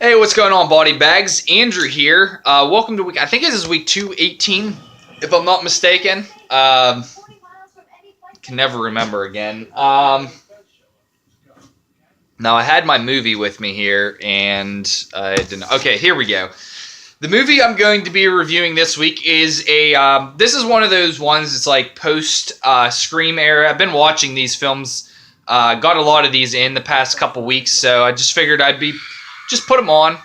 Hey, what's going on, body bags? Andrew here. Welcome to week. I think this is week 218, if I'm not mistaken. Can never remember again. Now I had my movie with me here, and I didn't. Okay, here we go. The movie I'm going to be reviewing this week is a. This is one of those ones. It's like post Scream era. I've been watching these films. Got a lot of these in the past couple weeks, so I just figured I'd be just put them on,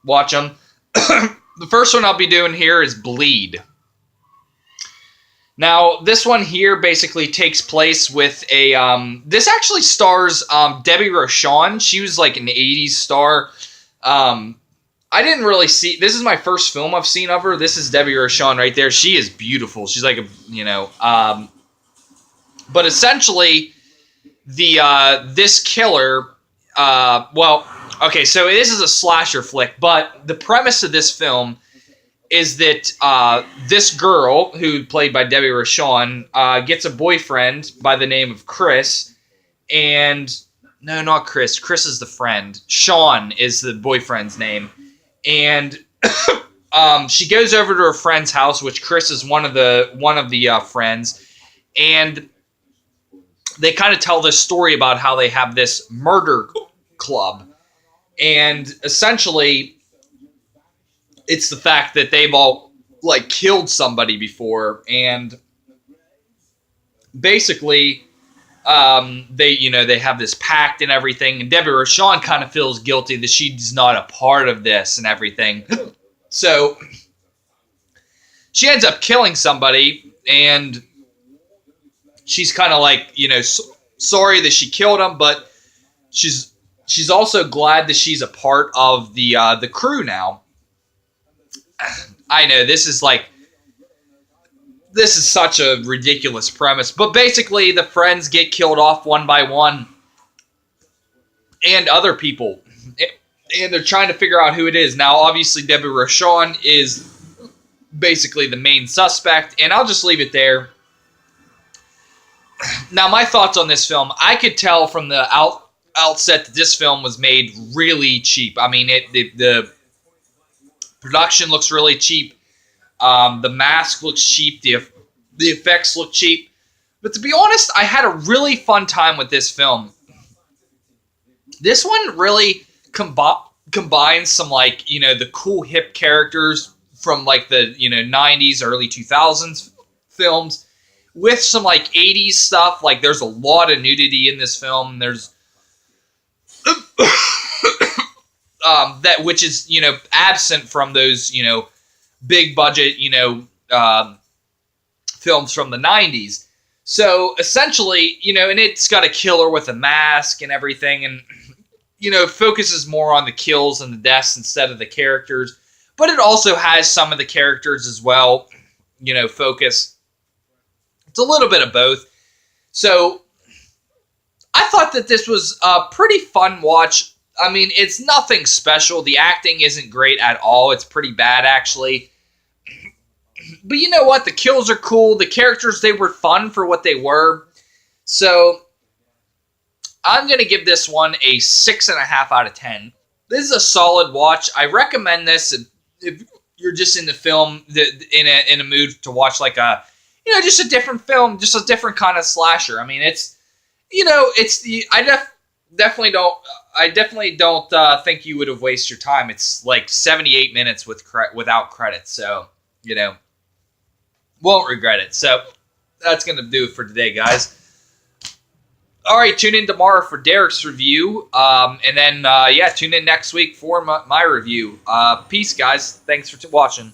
watch them. The first one I'll be doing here is Bleed. Now, this one here basically takes place with a, this actually stars Debbie Rochon. She was like an 80s star. I didn't really see, this is my first film I've seen of her. This is Debbie Rochon right there. She is beautiful. She's like a, but essentially, this killer, okay, so this is a slasher flick, but the premise of this film is that this girl, who played by Debbie Rochon, gets a boyfriend by the name of Chris, and, no, not Chris. Chris is the friend. Sean is the boyfriend's name, and she goes over to her friend's house, which Chris is one of the friends, and they kind of tell this story about how they have this murder club. And essentially, it's the fact that they've all, like, killed somebody before. And basically, they have this pact and everything. And Debbie Rochon kind of feels guilty that she's not a part of this and everything. So she ends up killing somebody, and she's kind of like, sorry that she killed him, but she's also glad that she's a part of the crew now. I know this is such a ridiculous premise, but basically the friends get killed off one by one, and other people, and they're trying to figure out who it is. Now, obviously, Debbie Rochon is basically the main suspect, and I'll just leave it there. Now, my thoughts on this film, I could tell from the outset that this film was made really cheap. I mean, the production looks really cheap. The mask looks cheap. The effects look cheap. But to be honest, I had a really fun time with this film. This one really combines some, like, the cool hip characters from, like, the 90s, early 2000s films with some, like, 80s stuff. Like, there's a lot of nudity in this film. There's which is, absent from those, big budget, films from the 90s. So essentially, and it's got a killer with a mask and everything, and, it focuses more on the kills and the deaths instead of the characters. But it also has some of the characters as well, focus. It's a little bit of both. So I thought that this was a pretty fun watch. I mean, it's nothing special. The acting isn't great at all. It's pretty bad, actually. But you know what? The kills are cool. The characters, they were fun for what they were. So I'm going to give this one a 6.5 out of 10. This is a solid watch. I recommend this if you're just in the film, in a mood to watch like a, just a different film, just a different kind of slasher. I mean, it's, I definitely don't think you would have wasted your time. It's like 78 minutes without credits, so won't regret it. So that's gonna do it for today, guys. All right, tune in tomorrow for Derek's review, and then tune in next week for my review. Peace, guys. Thanks for watching.